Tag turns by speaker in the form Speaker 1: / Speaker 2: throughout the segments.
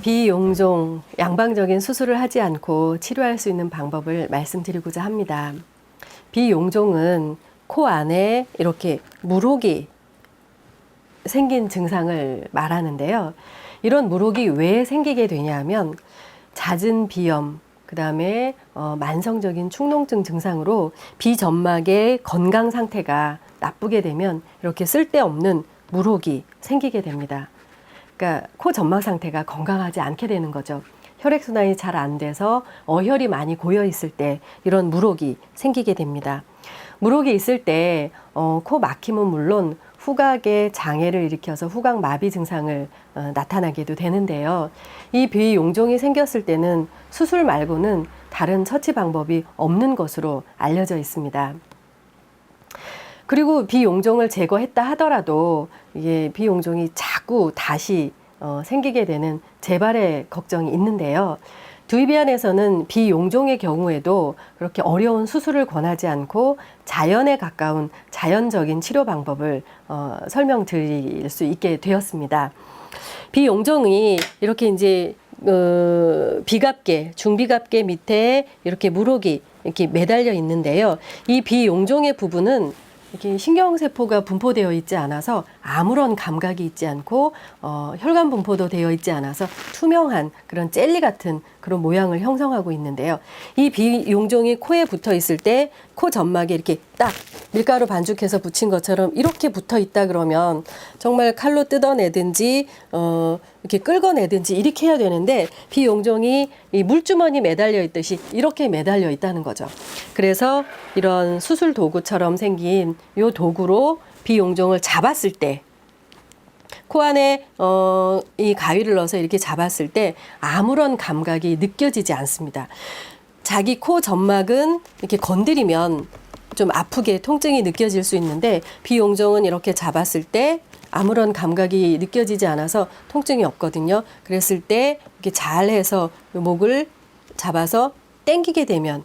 Speaker 1: 비용종, 양방적인 수술을 하지 않고 치료할 수 있는 방법을 말씀드리고자 합니다. 비용종은 코 안에 이렇게 물혹이 생긴 증상을 말하는데요. 이런 물혹이 왜 생기게 되냐면 잦은 비염, 그 다음에 만성적인 축농증 증상으로 비점막의 건강 상태가 나쁘게 되면 이렇게 쓸데없는 물혹이 생기게 됩니다. 그러니까 코 점막 상태가 건강하지 않게 되는 거죠. 혈액순환이 잘 안 돼서 어혈이 많이 고여 있을 때 이런 물혹이 생기게 됩니다. 물혹이 있을 때 코 막힘은 물론 후각에 장애를 일으켜서 후각 마비 증상을 나타나게도 되는데요. 이 비용종이 생겼을 때는 수술 말고는 다른 처치 방법이 없는 것으로 알려져 있습니다. 그리고 비용종을 제거했다 하더라도 이게 비용종이 자꾸 다시 생기게 되는 재발의 걱정이 있는데요. 두이비안에서는 비용종의 경우에도 그렇게 어려운 수술을 권하지 않고 자연에 가까운 자연적인 치료 방법을 설명드릴 수 있게 되었습니다. 비용종이 이렇게 이제 비갑계, 중비갑계 밑에 이렇게 물혹이 이렇게 매달려 있는데요. 이 비용종의 부분은 이렇게 신경세포가 분포되어 있지 않아서 아무런 감각이 있지 않고 혈관 분포도 되어 있지 않아서 투명한 그런 젤리 같은 그런 모양을 형성하고 있는데요. 이 비용종이 코에 붙어 있을 때 코 점막에 이렇게 딱 밀가루 반죽해서 붙인 것처럼 이렇게 붙어 있다 그러면 정말 칼로 뜯어내든지 이렇게 끌어내든지 이렇게 해야 되는데 비용종이 이 물주머니 매달려 있듯이 이렇게 매달려 있다는 거죠. 그래서 이런 수술 도구처럼 생긴 이 도구로 비용종을 잡았을 때 코 안에 이 가위를 넣어서 이렇게 잡았을 때 아무런 감각이 느껴지지 않습니다. 자기 코 점막은 이렇게 건드리면 좀 아프게 통증이 느껴질 수 있는데 비용종은 이렇게 잡았을 때 아무런 감각이 느껴지지 않아서 통증이 없거든요. 그랬을 때 이렇게 잘해서 목을 잡아서 당기게 되면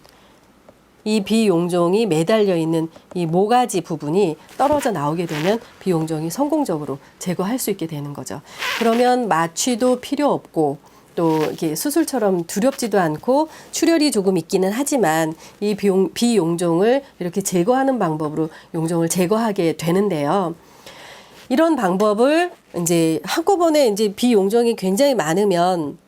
Speaker 1: 이 비용종이 매달려 있는 이 모가지 부분이 떨어져 나오게 되면 비용종이 성공적으로 제거할 수 있게 되는 거죠. 그러면 마취도 필요 없고 또 이렇게 수술처럼 두렵지도 않고 출혈이 조금 있기는 하지만 이 비용종을 이렇게 제거하는 방법으로 용종을 제거하게 되는데요. 이런 방법을 이제 한꺼번에 이제 비용종이 굉장히 많으면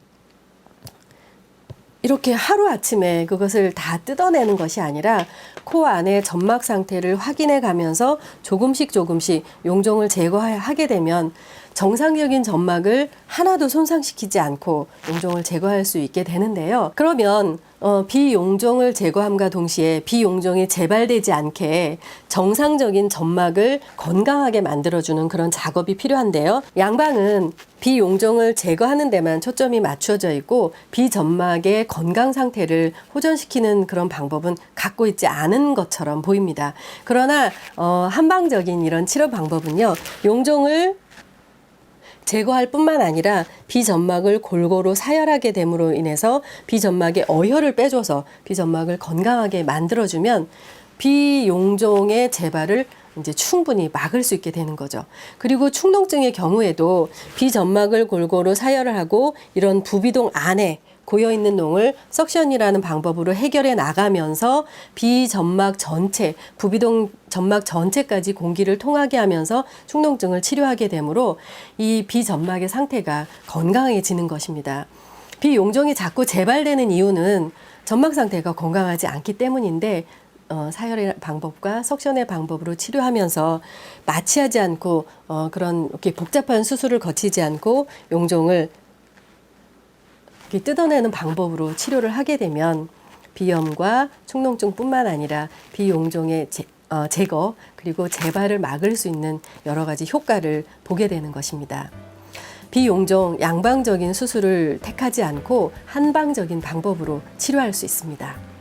Speaker 1: 이렇게 하루아침에 그것을 다 뜯어내는 것이 아니라 코 안의 점막 상태를 확인해 가면서 조금씩 용종을 제거하게 되면 정상적인 점막을 하나도 손상시키지 않고 용종을 제거할 수 있게 되는데요. 그러면 비용종을 제거함과 동시에 비용종이 재발되지 않게 정상적인 점막을 건강하게 만들어주는 그런 작업이 필요한데요. 양방은 비용종을 제거하는 데만 초점이 맞춰져 있고 비점막의 건강 상태를 호전시키는 그런 방법은 갖고 있지 않은 것처럼 보입니다. 그러나 한방적인 이런 치료 방법은요. 용종을 제거할 뿐만 아니라 비점막을 골고루 사혈하게 됨으로 인해서 비점막의 어혈을 빼줘서 비점막을 건강하게 만들어주면 비용종의 재발을 이제 충분히 막을 수 있게 되는 거죠. 그리고 축농증의 경우에도 비점막을 골고루 사혈을 하고 이런 부비동 안에 고여있는 농을 석션이라는 방법으로 해결해 나가면서 비점막 전체, 부비동 점막 전체까지 공기를 통하게 하면서 축농증을 치료하게 되므로 이 비점막의 상태가 건강해지는 것입니다. 비용종이 자꾸 재발되는 이유는 점막 상태가 건강하지 않기 때문인데 사혈의 방법과 석션의 방법으로 치료하면서 마취하지 않고 그런 이렇게 복잡한 수술을 거치지 않고 용종을 이렇게 뜯어내는 방법으로 치료를 하게 되면 비염과 축농증뿐만 아니라 비용종의 제거 그리고 재발을 막을 수 있는 여러 가지 효과를 보게 되는 것입니다. 비용종 양방적인 수술을 택하지 않고 한방적인 방법으로 치료할 수 있습니다.